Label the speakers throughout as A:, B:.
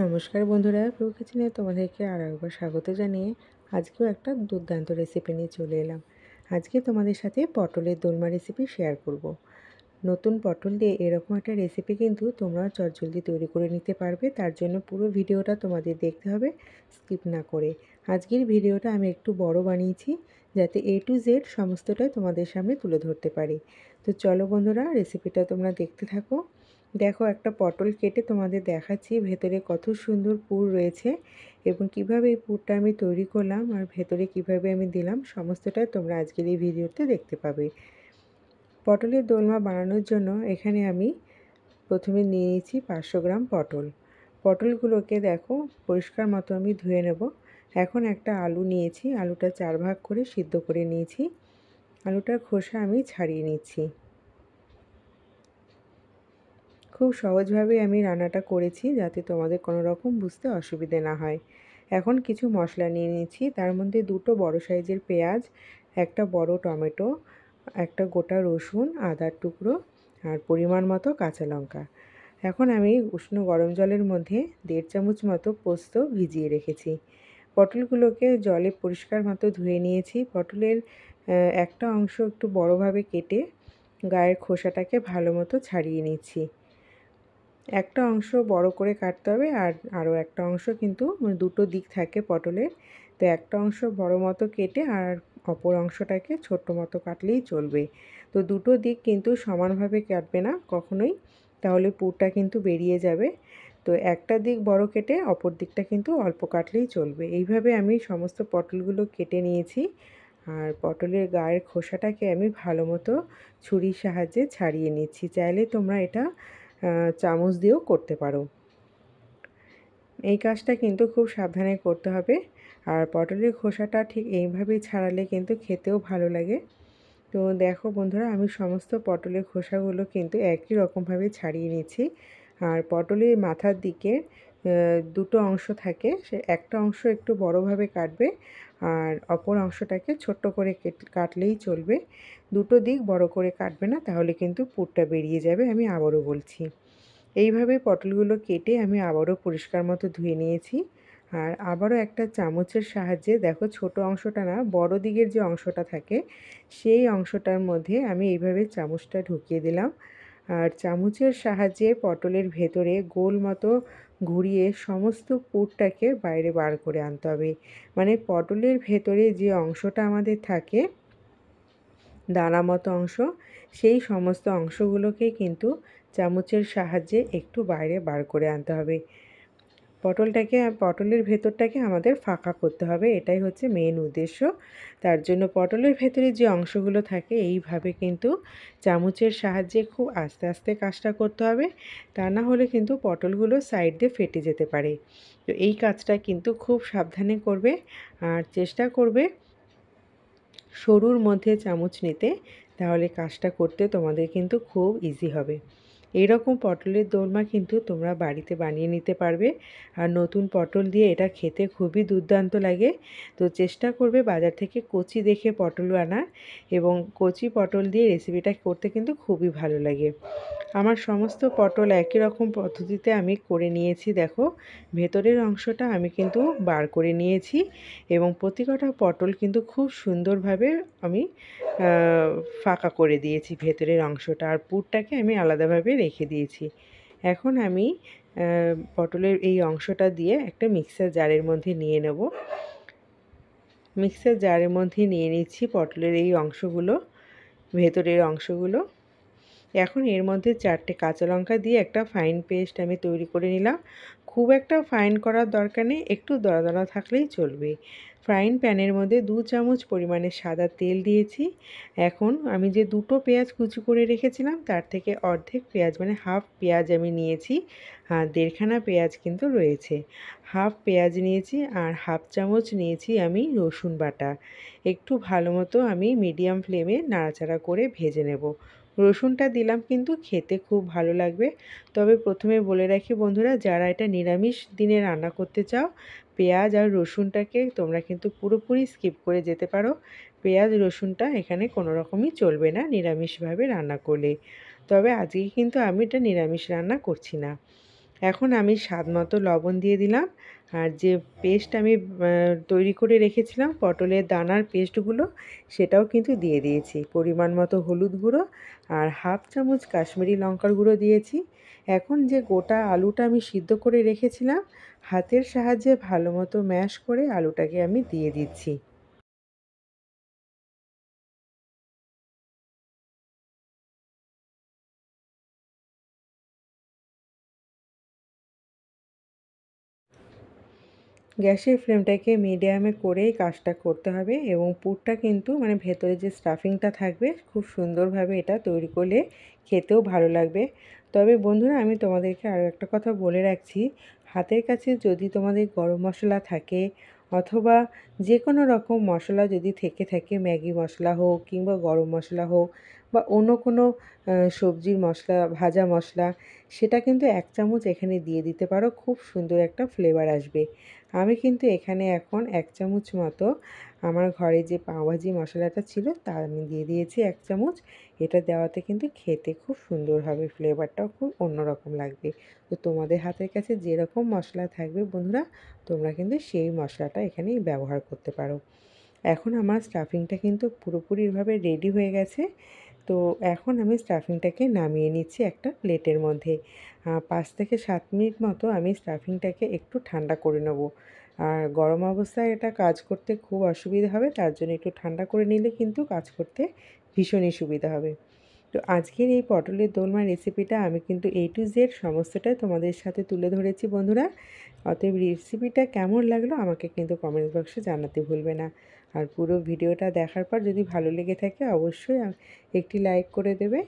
A: নমস্কার বন্ধুরা, প্রভু কিচেনে তোমাদেরকে আর একবার স্বাগত জানিয়ে আজকেও একটা দুর্দান্ত রেসিপি নিয়ে চলে এলাম। আজকে তোমাদের সাথে পটলের দোলমা রেসিপি শেয়ার করব। নতুন পটল দিয়ে এরকম একটা রেসিপি কিন্তু তোমরা চটজলদি তৈরি করে নিতে পারবে। তার জন্য পুরো ভিডিওটা তোমাদের দেখতে হবে, স্কিপ না করে। আজকের ভিডিওটা আমি একটু বড় বানিয়েছি যাতে A to Z সমস্তটাই তোমাদের সামনে তুলে ধরতে পারি। তো চলো বন্ধুরা, রেসিপিটা তোমরা দেখতে থাকো। দেখো, একটা পটল কেটে তোমাদের দেখাচ্ছি ভেতরে কত সুন্দর পুর রয়েছে এবং কিভাবে এই পুরটা আমি তৈরি করলাম আর ভেতরে কিভাবে আমি দিলাম সমস্তটাই তোমরা আজকের এই ভিডিওতে দেখতে পাবে। পটলের দোলমা বানানোর জন্য এখানে আমি প্রথমে নিয়ে নিয়েছি 500 গ্রাম পটল। পটলগুলোকে দেখো পরিষ্কার মতো আমি ধুয়ে নেব। এখন একটা আলু নিয়েছি, আলুটা 4 ভাগ করে সিদ্ধ করে নিয়েছি। আলুটার খোসা আমি ছাড়িয়ে নিচ্ছি। খুব সহজভাবে আমি রান্নাটা করেছি যাতে তোমাদের কোনো রকম বুঝতে অসুবিধে না হয়। এখন কিছু মশলা নিয়ে নিয়েছি, তার মধ্যে দুটো বড় সাইজের পেঁয়াজ, একটা বড় টমেটো, একটা গোটা রসুন, আদার টুকরো আর পরিমাণ মতো কাঁচা লঙ্কা। এখন আমি উষ্ণ গরম জলের মধ্যে 1.5 চামচ মতো পোস্ত ভিজিয়ে রেখেছি। পটলগুলোকে জলে পরিষ্কার মতো ধুয়ে নিয়েছি। পটলের একটা অংশ একটু বড়োভাবে কেটে গায়ের খোসাটাকে ভালো মতো ছাড়িয়ে নিচ্ছি। একটা অংশ বড় করে কাটতে হবে আর আরও একটা অংশ কিন্তু দুটো দিক থাকে পটলের, তো একটা অংশ বড় মতো কেটে আর অপর অংশটাকে ছোট্ট মতো কাটলেই চলবে। তো দুটো দিক কিন্তু সমানভাবে কাটবে না কখনোই, তাহলে পুরটা কিন্তু বেরিয়ে যাবে। তো একটা দিক বড় কেটে অপর দিকটা কিন্তু অল্প কাটলেই চলবে। এইভাবে আমি সমস্ত পটলগুলো কেটে নিয়েছি আর পটলের গায়ের খোসাটাকে আমি ভালো মতো ছুরির সাহায্যে ছাড়িয়ে নিচ্ছি। চাইলে তোমরা এটা চামচ দিয়েও করতে পারো। এই কাজটা কিন্তু খুব সাবধানে করতে হবে আর পটলের খোসাটা ঠিক এইভাবেই ছাড়ালে কিন্তু খেতেও ভালো লাগে। তো দেখো বন্ধুরা, আমি সমস্ত পটলের খোসাগুলো কিন্তু একই রকমভাবে ছাড়িয়ে নিচ্ছি। আর পটলের মাথার দিকে দুটো অংশ থাকে, সে একটা অংশ একটু বড়োভাবে কাটবে আর অপর অংশটাকে ছোট্ট করে কাটলেই চলবে। দুটো দিক বড় করে কাটবে না, তাহলে কিন্তু পুরটা বেরিয়ে যাবে। আমি আবারও বলছি, এইভাবে পটলগুলো কেটে আমি আবারও পরিষ্কার মতো ধুয়ে নিয়েছি। আর আবারও একটা চামচের সাহায্যে দেখো, ছোট অংশটা না, বড় দিকের যে অংশটা থাকে সেই অংশটার মধ্যে আমি এইভাবে চামচটা ঢুকিয়ে দিলাম। আর চামচের সাহায্যে পটলের ভেতরে গোল মতো ঘুরিয়ে সমস্ত পুরটাকে বাইরে বার করে আনতে হবে। মানে পটলের ভেতরে যে অংশটা আমাদের থাকে, দানা মতো অংশ, সেই সমস্ত অংশগুলোকে কিন্তু চামচের সাহায্যে একটু বাইরে বার করে আনতে হবে। পটলের ভেতরটাকে আমাদের ফাঁকা করতে হবে, এটাই হচ্ছে মেন উদ্দেশ্য। তার জন্য পটলের ভেতরে যে অংশগুলো থাকে এইভাবে কিন্তু চামচের সাহায্যে খুব আস্তে আস্তে কাজটা করতে হবে, তা না হলে কিন্তু পটলগুলো সাইড দিয়ে ফেটে যেতে পারে। তো এই কাজটা কিন্তু খুব সাবধানে করবে আর চেষ্টা করবে সরুর মধ্যে চামচ নিতে, তাহলে কাজটা করতে তোমাদের কিন্তু খুব ইজি হবে। এইরকম পটলের দোলমা কিন্তু তোমরা বাড়িতে বানিয়ে নিতে পারবে আর নতুন পটল দিয়ে এটা খেতে খুবই দুর্দান্ত লাগে। তো চেষ্টা করবে বাজার থেকে কচি দেখে পটল আনার, এবং কচি পটল দিয়ে রেসিপিটা করতে কিন্তু খুবই ভালো লাগে। আমার সমস্ত পটল একই রকম পদ্ধতিতে আমি করে নিয়েছি। দেখো, ভেতরের অংশটা আমি কিন্তু বার করে নিয়েছি এবং প্রতিকটা পটল কিন্তু খুব সুন্দরভাবে আমি ফাঁকা করে দিয়েছি ভেতরের অংশটা, আর পুরটাকে আমি আলাদাভাবে রেখে দিয়েছি। এখন আমি পটলের এই অংশটা দিয়ে একটা মিক্সার জারের মধ্যে নিয়ে নেব। মিক্সার জারের মধ্যে নিয়ে নিচ্ছি পটলের এই অংশগুলো, ভেতরের অংশগুলো। এখন এর মধ্যে 4টে কাঁচা লঙ্কা দিয়ে একটা ফাইন পেস্ট আমি তৈরি করে নিলাম। খুব একটা ফাইন করার দরকার নেই, একটু দলা দলা থাকলেই চলবে। ফ্রাইং প্যানের মধ্যে 2 চামচ পরিমাণে সাদা তেল দিয়েছি। এখন আমি যে দুটো পেঁয়াজ কুচি করে রেখেছিলাম তার থেকে অর্ধেক পেঁয়াজ, মানে হাফ পেঁয়াজ আমি নিয়েছি, আর 1.5খানা পেঁয়াজ কিন্তু রয়েছে। হাফ পেঁয়াজ নিয়েছি আর হাফ চামচ নিয়েছি আমি রসুন বাটা। একটু ভালো মতো আমি মিডিয়াম ফ্লেমে নাড়াচাড়া করে ভেজে নেব। রসুনটা দিলাম কিন্তু খেতে খুব ভালো লাগবে। তবে প্রথমে বলে রাখি বন্ধুরা, যারা এটা নিরামিষ দিনে রান্না করতে চাও, পেঁয়াজ আর রসুনটাকে তোমরা কিন্তু পুরোপুরি স্কিপ করে যেতে পারো। পেঁয়াজ রসুনটা এখানে কোনো রকমই চলবে না নিরামিষভাবে রান্না করলে। তবে আজকে কিন্তু আমি এটা নিরামিষ রান্না করছি না। এখন আমি স্বাদ মতো লবণ দিয়ে দিলাম, আর যে পেস্ট আমি তৈরি করে রেখেছিলাম পটলের দানার পেস্টগুলো সেটাও কিন্তু দিয়ে দিয়েছি। পরিমাণ মতো হলুদ গুঁড়ো আর হাফ চামচ কাশ্মীরি লঙ্কার গুঁড়ো দিয়েছি। এখন যে গোটা আলুটা আমি সিদ্ধ করে রেখেছিলাম হাতের সাহায্যে ভালো মতো ম্যাশ করে আলুটাকে আমি দিয়ে দিচ্ছি। গ্যাসের ফ্লেমটাকে মিডিয়ামে করেই কাজটা করতে হবে, এবং পুরটা কিন্তু মানে ভেতরে যে স্টাফিংটা থাকবে খুব সুন্দরভাবে এটা তৈরি করলে খেতেও ভালো লাগবে। তবে বন্ধুরা আমি তোমাদেরকে আরও একটা কথা বলে রাখছি, হাতের কাছে যদি তোমাদের গরম মশলা থাকে অথবা যে কোনো রকম মশলা যদি থেকে থাকে, ম্যাগি মশলা হোক কিংবা গরম মশলা হোক বা অন্য কোনো সবজির মশলা, ভাজা মশলা, সেটা কিন্তু 1 চামচ এখানে দিয়ে দিতে পারো, খুব সুন্দর একটা ফ্লেভার আসবে। আমি কিন্তু এখানে এখন 1 চামচ মতো আমার ঘরে যে পাওভাজি মশলাটা ছিল তা আমি দিয়ে দিয়েছি 1 চামচ। এটা দেওয়াতে কিন্তু খেতে খুব সুন্দর হবে, ফ্লেভারটাও খুব অন্যরকম লাগবে। তো তোমাদের হাতের কাছে যেরকম মশলা থাকবে বন্ধুরা, তোমরা কিন্তু সেই মশলাটা এখানেই ব্যবহার করতে পারো। এখন আমার স্টাফিংটা কিন্তু পুরোপুরিভাবে রেডি হয়ে গেছে। তো এখন আমি স্টাফিংটাকে নামিয়ে নিচ্ছি একটা প্লেটের মধ্যে। 5 থেকে 7 মিনিট মতো আমি স্টাফিংটাকে একটু ঠান্ডা করে নেব। আর গরম অবস্থায় এটা কাজ করতে খুব অসুবিধা হবে, তার জন্য একটু ঠান্ডা করে নিলে কিন্তু কাজ করতে ভীষণই সুবিধা হবে। তো আজকের এই পটলের দোলমা রেসিপিটা আমি কিন্তু A to Z সমস্তটাই তোমাদের সাথে তুলে ধরেছি বন্ধুরা। অতএব রেসিপিটা কেমন লাগলো আমাকে কিন্তু কমেন্ট বক্সে জানাতে ভুলবে না। আর পুরো ভিডিওটা দেখার পর যদি ভালো লেগে থাকে অবশ্যই একটি লাইক করে দেবে,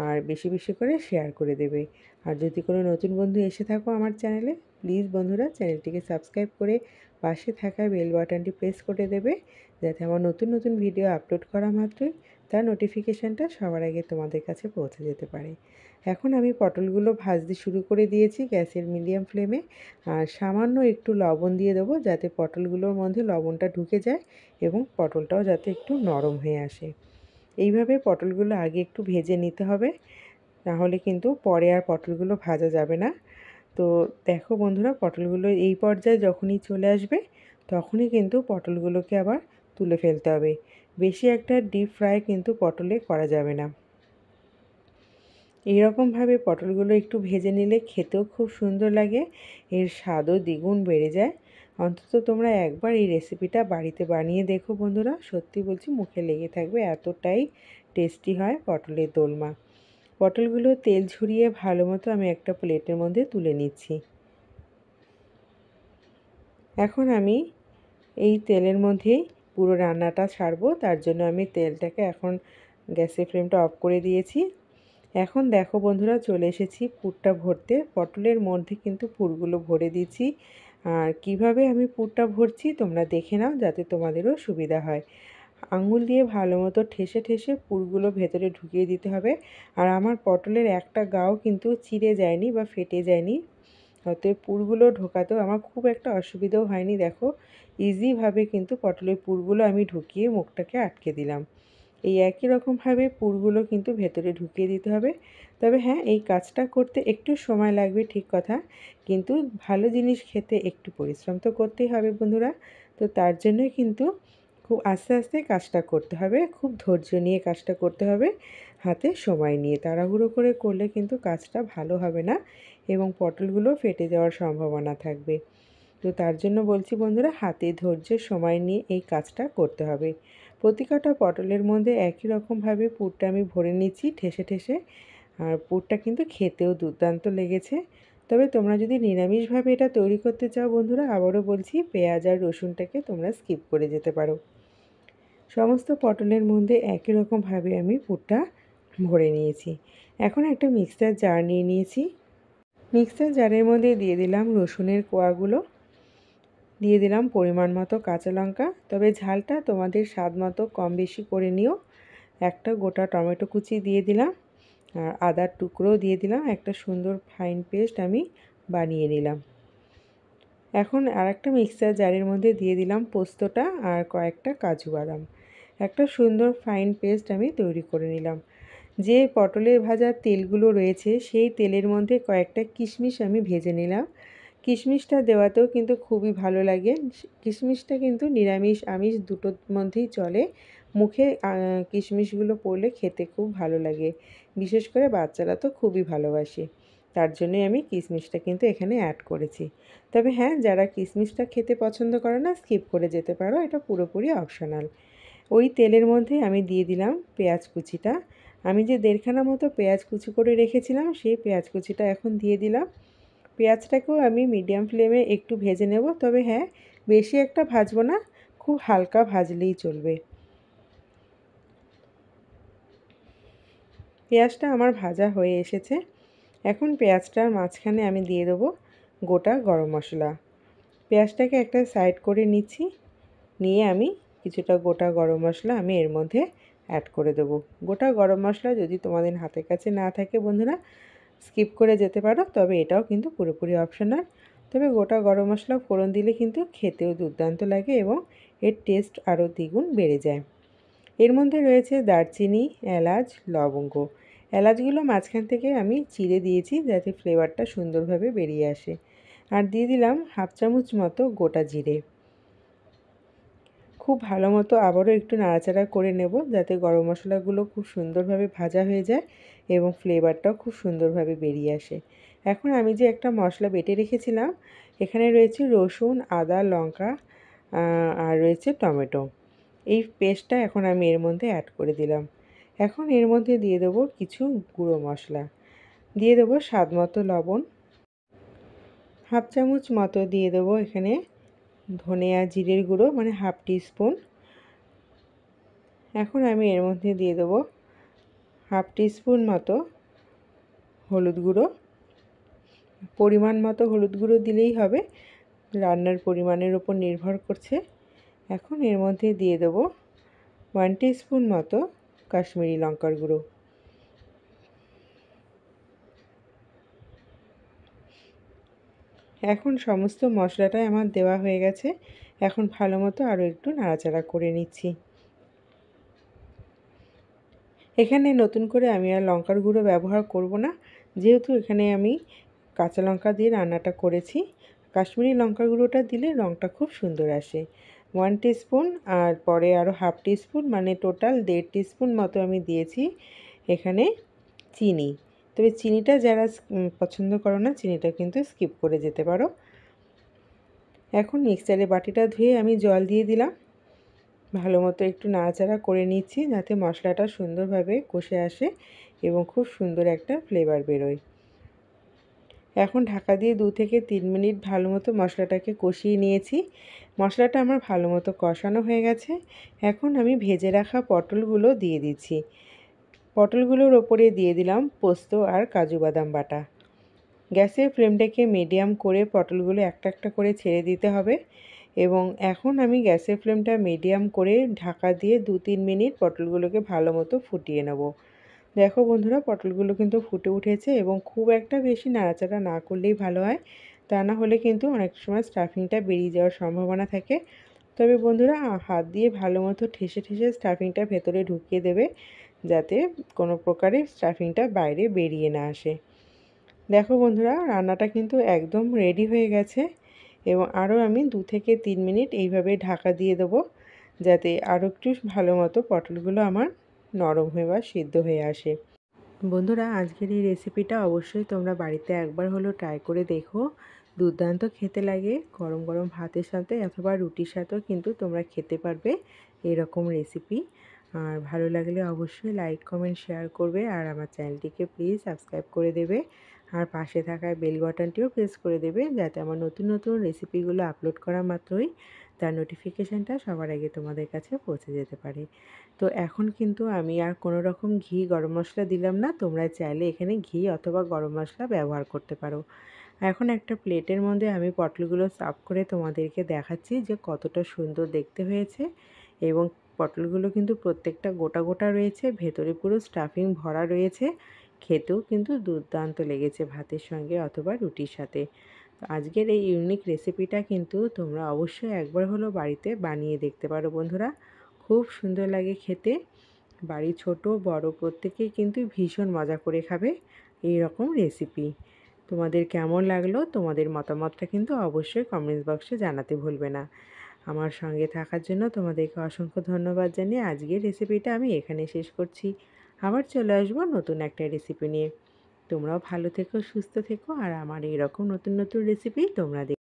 A: আর বেশি বেশি করে শেয়ার করে দেবে। আর যদি কোনো নতুন বন্ধু এসে থাকো আমার চ্যানেলে, প্লিজ বন্ধুরা চ্যানেলটিকে সাবস্ক্রাইব করে পাশে থাকা বেল বাটনটি প্রেস করে দেবে, যাতে আমার নতুন নতুন ভিডিও আপলোড করা মাত্রই তার নোটিফিকেশানটা সবার আগে তোমাদের কাছে পৌঁছে যেতে পারে। এখন আমি পটলগুলো ভাজতে শুরু করে দিয়েছি গ্যাসের মিডিয়াম ফ্লেমে। আর সামান্য একটু লবণ দিয়ে দেবো যাতে পটলগুলোর মধ্যে লবণটা ঢুকে যায় এবং পটলটাও যাতে একটু নরম হয়ে আসে। এইভাবে পটলগুলো আগে একটু ভেজে নিতে হবে, নাহলে কিন্তু পরে আর পটলগুলো ভাজা যাবে না। তো দেখো বন্ধুরা, পটলগুলো এই পর্যায়ে যখনই চলে আসবে তখনই কিন্তু পটলগুলোকে আবার তুলে ফেলতে হবে। বেশি একটা ডিপ ফ্রাই কিন্তু পটলে করা যাবে না। এইরকমভাবে পটলগুলো একটু ভেজে নিলে খেতেও খুব সুন্দর লাগে, এর স্বাদও দ্বিগুণ বেড়ে যায়। অন্তত তোমরা একবার এই রেসিপিটা বাড়িতে বানিয়ে দেখো বন্ধুরা, সত্যি বলছি মুখে লেগে থাকবে, এতটাই টেস্টি হয় পটলের দোলমা। পটলগুলো তেল ঝরিয়ে ভালো মতো আমি একটা প্লেটের মধ্যে তুলে নিচ্ছি। এখন আমি এই তেলের মধ্যেই পুরো রান্নাটা ছাড়বো, তার জন্য আমি তেলটাকে এখন গ্যাসের ফ্লেমটা অফ করে দিয়েছি। এখন দেখো বন্ধুরা চলে এসেছি পুরটা ভরতে। পটলের মধ্যে কিন্তু পুরগুলো ভরে দিয়েছি। আর কিভাবে আমি পুরটা ভরছি তোমরা দেখে নাও, যাতে তোমাদেরও সুবিধা হয়। আঙুল দিয়ে ভালো মতো ঠেসে ঠেসে পুরগুলো ভেতরে ঢুকিয়ে দিতে হবে। আর আমার পটলের একটা গাও কিন্তু চিড়ে যায়নি বা ফেটে যায়নি, অতএব পুরগুলো ঢোকাতেও আমার খুব একটা অসুবিধাও হয়নি। দেখো ইজিভাবে কিন্তু পটলের পুরগুলো আমি ঢুকিয়ে মুখটাকে আটকে দিলাম। এই একই রকমভাবে পুরগুলো কিন্তু ভেতরে ঢুকিয়ে দিতে হবে। তবে হ্যাঁ, এই কাজটা করতে একটু সময় লাগবে ঠিক কথা, কিন্তু ভালো জিনিস খেতে একটু পরিশ্রম তো করতেই হবে বন্ধুরা। তো তার জন্যই কিন্তু খুব আস্তে আস্তে কাজটা করতে হবে, খুব ধৈর্য নিয়ে কাজটা করতে হবে, হাতে সময় নিয়ে। তাড়াহুড়ো করে করলে কিন্তু কাজটা ভালো হবে না এবং পটলগুলো ফেটে যাওয়ার সম্ভাবনা থাকবে। তো তার জন্য বলছি বন্ধুরা, হাতে ধৈর্য সময় নিয়ে এই কাজটা করতে হবে। প্রতিটা পটলের মধ্যে একই রকমভাবে পুরটা আমি ভরে নিচ্ছি ঠেসে ঠেসে। আর পুরটা কিন্তু খেতেও দুর্দান্ত লেগেছে। তবে তোমরা যদি নিরামিষভাবে এটা তৈরি করতে চাও বন্ধুরা, আবারও বলছি পেঁয়াজ আর রসুনটাকে তোমরা স্কিপ করে যেতে পারো। সমস্ত পটলের মধ্যে একই রকমভাবে আমি পুরটা ভরে নিয়েছি। এখন একটা মিক্সচার জার নিয়ে নিয়েছি। মিক্সচার জারের মধ্যে দিয়ে দিলাম রসুনের কোয়াগুলো, দিয়ে দিলাম পরিমাণ মতো কাঁচা লঙ্কা, তবে ঝালটা তোমাদের স্বাদ মতো কম বেশি করে নিও। একটা গোটা টমেটো কুচি দিয়ে দিলাম, আর আদার টুকরো দিয়ে দিলাম। একটা সুন্দর ফাইন পেস্ট আমি বানিয়ে নিলাম। এখন আরেকটা মিক্সচার জারের মধ্যে দিয়ে দিলাম পোস্তটা আর কয়েকটা কাজু বাদাম। একটা সুন্দর ফাইন পেস্ট আমি তৈরি করে নিলাম। যে পটলের ভাজার তেলগুলো রয়েছে সেই তেলের মধ্যে কয়েকটা কিশমিশ আমি ভেজে নিলাম। কিশমিশটা দেওয়াতেও কিন্তু খুবই ভালো লাগে। কিশমিশটা কিন্তু নিরামিষ আমিষ দুটোর মধ্যেই চলে। মুখে কিশমিশগুলো পড়লে খেতে খুব ভালো লাগে। বিশেষ করে বাচ্চারা তো খুবই ভালোবাসে। তার জন্যই আমি কিশমিশটা কিন্তু এখানে অ্যাড করেছি। তবে হ্যাঁ, যারা কিশমিশটা খেতে পছন্দ করে না স্কিপ করে যেতে পারো, এটা পুরোপুরি অপশনাল। ওই তেলের মধ্যে আমি দিয়ে দিলাম পেঁয়াজ কুচিটা। আমি যে 1.5খানা মতো পেঁয়াজ কুচি করে রেখেছিলাম সেই পেঁয়াজ কুচিটা এখন দিয়ে দিলাম। পেঁয়াজটাকেও আমি মিডিয়াম ফ্লেমে একটু ভেজে নেব, তবে হ্যাঁ, বেশি একটা ভাজবো না, খুব হালকা ভাজলেই চলবে। পেঁয়াজটা আমার ভাজা হয়ে এসেছে। এখন পেঁয়াজটার মাঝখানে আমি দিয়ে দেবো গোটা গরম মশলা। পেঁয়াজটাকে একটা সাইড করে নিচ্ছি, নিয়ে আমি কিছুটা গোটা গরম মশলা আমি এর মধ্যে অ্যাড করে দেবো। গোটা গরম মশলা যদি তোমাদের হাতের কাছে না থাকে বন্ধুরা স্কিপ করে যেতে পারো, তবে এটাও কিন্তু পুরোপুরি অপশনাল। তবে গোটা গরম মশলা ফোড়ন দিলে কিন্তু খেতেও দুর্দান্ত লাগে এবং এর টেস্ট আরও দ্বিগুণ বেড়ে যায়। এর মধ্যে রয়েছে দারচিনি, এলাচ, লবঙ্গ। এলাচগুলো মাঝখান থেকে আমি চিড়ে দিয়েছি যাতে ফ্লেভারটা সুন্দরভাবে বেরিয়ে আসে। আর দিয়ে দিলাম 1/2 চামচ মতো গোটা জিরে। খুব ভালো মতো আবারও একটু নাড়াচাড়া করে নেব যাতে গরম মশলাগুলো খুব সুন্দরভাবে ভাজা হয়ে যায় এবং ফ্লেভারটাও খুব সুন্দরভাবে বেরিয়ে আসে। এখন আমি যে একটা মশলা বেটে রেখেছিলাম, এখানে রয়েছে রসুন, আদা, লঙ্কা আর রয়েছে টমেটো। এই পেস্টটা এখন আমি এর মধ্যে অ্যাড করে দিলাম। এখন এর মধ্যে দিয়ে দেবো কিছু গুঁড়ো মশলা। দিয়ে দেবো স্বাদ মতো লবণ। 1/2 চামচ মতো দিয়ে দেবো এখানে ধনে আর জিরের গুঁড়ো, মানে 1/2 টিস্পুন। এখন আমি এর মধ্যে দিয়ে দেবো 1/2 টিস্পুন মতো হলুদ গুঁড়ো। পরিমাণ মতো হলুদ গুঁড়ো দিলেই হবে, রান্নার পরিমাণের উপর নির্ভর করছে। এখন এর মধ্যে দিয়ে দেবো 1 টিস্পুন মতো কাশ্মীরি লঙ্কার গুঁড়ো। এখন সমস্ত মশলাটাই আমার দেওয়া হয়ে গেছে। এখন ভালো মতো আরও একটু নাড়াচাড়া করে নিচ্ছি। এখানে নতুন করে আমি আর লঙ্কার গুঁড়ো ব্যবহার করব না, যেহেতু এখানে আমি কাঁচা লঙ্কা দিয়ে রান্নাটা করেছি। কাশ্মীরি লঙ্কার গুঁড়োটা দিলে রঙটা খুব সুন্দর আসে। 1 টিস্পুন আর পরে আরও 1/2 টিস্পুন, মানে টোটাল 1.5 টিস্পুন মতো আমি দিয়েছি এখানে চিনি। তবে চিনিটা যারা পছন্দ করো না, চিনিটা কিন্তু স্কিপ করে যেতে পারো। এখন মিক্সারের বাটিটা ধুয়ে আমি জল দিয়ে দিলাম। ভালো মতো একটু নাড়াচাড়া করে নিচ্ছি যাতে মশলাটা সুন্দরভাবে কষে আসে এবং খুব সুন্দর একটা ফ্লেভার বেরোয়। এখন ঢাকা দিয়ে 2 থেকে 3 মিনিট ভালো মতো মশলাটাকে কষিয়ে নিয়েছি। মশলাটা আমার ভালো মতো কষানো হয়ে গেছে। এখন আমি ভেজে রাখা পটলগুলো দিয়ে দিচ্ছি। পটলগুলোর ওপরে দিয়ে দিলাম পোস্ত আর কাজু বাদাম বাটা। গ্যাসের ফ্লেমটাকে মিডিয়াম করে পটলগুলো একটা একটা করে ছেড়ে দিতে হবে এবং এখন আমি গ্যাসের ফ্লেমটা মিডিয়াম করে ঢাকা দিয়ে 2-3 মিনিট পটলগুলোকে ভালো মতো ফুটিয়ে নেব। দেখো বন্ধুরা, পটলগুলো কিন্তু ফুটে উঠেছে এবং খুব একটা বেশি নাড়াচাড়া না করলেই ভালো হয়, তা না হলে কিন্তু অনেক সময় স্টাফিংটা বেরিয়ে যাওয়ার সম্ভাবনা থাকে। তবে বন্ধুরা হাত দিয়ে ভালো মতো ঠেসে ঠেসে স্টাফিংটা ভেতরে ঢুকিয়ে দেবে যাতে কোনো প্রকারে স্টাফিংটা বাইরে বেরিয়ে না আসে। দেখো বন্ধুরা, রান্নাটা কিন্তু একদম রেডি হয়ে গেছে এবং আরও আমি 2 থেকে 3 মিনিট এইভাবে ঢাকা দিয়ে দেবো যাতে আরও একটু ভালো মতো পটলগুলো আমার নরম হয়ে বা সিদ্ধ হয়ে আসে। বন্ধুরা, আজকের এই রেসিপিটা অবশ্যই তোমরা বাড়িতে একবার হলেও ট্রাই করে দেখো। দুর্দান্ত খেতে লাগে। গরম গরম ভাতের সাথে অথবা রুটির সাথেও কিন্তু তোমরা খেতে পারবে এরকম রেসিপি। আর ভালো লাগলে অবশ্যই লাইক, কমেন্ট, শেয়ার করবে আর আমার চ্যানেলটিকে প্লিজ সাবস্ক্রাইব করে দেবে। আর পাশে থাকা বেল বাটনটিও প্রেস করে দেবে যাতে আমার নতুন নতুন রেসিপিগুলো আপলোড করা মাত্রই তার নোটিফিকেশানটা সবার আগে তোমাদের কাছে পৌঁছে যেতে পারে। তো এখন কিন্তু আমি আর কোনো রকম ঘি, গরম মশলা দিলাম না। তোমরা চাইলে এখানে ঘি অথবা গরম মশলা ব্যবহার করতে পারো। এখন একটা প্লেটের মধ্যে আমি পটলগুলো সার্ভ করে তোমাদেরকে দেখাচ্ছি যে কতটা সুন্দর দেখতে হয়েছে এবং পটলগুলো কিন্তু প্রত্যেকটা গোটা গোটা রয়েছে, ভেতরে পুরো স্টাফিং ভরা রয়েছে। খেতেও কিন্তু দুর্দান্ত লেগেছে ভাতের সঙ্গে অথবা রুটির সাথে। তো আজকের এই ইউনিক রেসিপিটা কিন্তু তোমরা অবশ্যই একবার হলেও বাড়িতে বানিয়ে দেখতে পারো বন্ধুরা। খুব সুন্দর লাগে খেতে বাড়ি ছোট বড় প্রত্যেকেই কিন্তু ভীষণ মজা করে খাবে এই রকম রেসিপি। তোমাদের কেমন লাগলো তোমাদের মতামতটা কিন্তু অবশ্যই কমেন্টস বক্সে জানাতে ভুলবে না। আমার সঙ্গে থাকার জন্য তোমাদেরকে অসংখ্য ধন্যবাদ জানিয়ে আজকের রেসিপিটা আমি এখানে শেষ করছি। আবার চলে আসবো নতুন একটা রেসিপি নিয়ে। তোমরাও ভালো থেকো, সুস্থ থেকো, আর আমার এইরকম নতুন নতুন রেসিপি তোমরা আজকে